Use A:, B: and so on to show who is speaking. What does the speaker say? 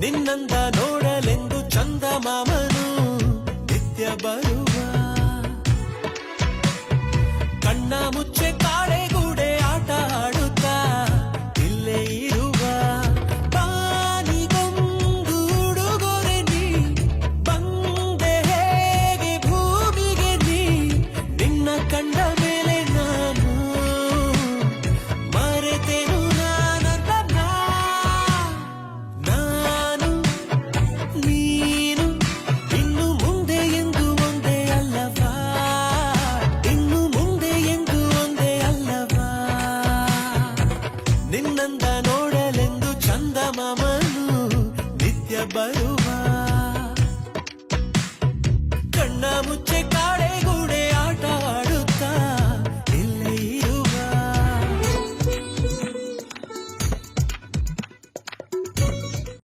A: ನಿನ್ನಂದ ನೋಡಲೆಂದು ಚಂದಮಾಮನು ನಿತ್ಯ ಬರುವ ಕಣ್ಣ ಮುಚ್ಚೆ ಕಾಳೆಗೂಡೆ ಆಟ ಆಡುತ್ತಾ ಇಲ್ಲೇ ಇರುವ ಬಾನಿಗೊಂದು ಉಡುಗೊರೆ ನೀ ಬಂದೆ ಹೇಗೆ ಭೂಮಿಗೆ ನೀ ನಿನ್ನ ಕಂಡ ಮೇಲೆ ನಾನು ಮರೆತೆನು ನಾನಂದ ನಾನು ನೀನು ಇನ್ನು ಮುಂದೆ ಎಂದು ಒಂದೇ ಅಲ್ಲವಾ ಇನ್ನು ಮುಂದೆ ಎಂದು ಒಂದೇ ಅಲ್ಲವಾ ನಿನ್ನಂದ ನೋಡಲೆಂದು ಚಂದಮಾಮನು ನಿತ್ಯ ಬರುವ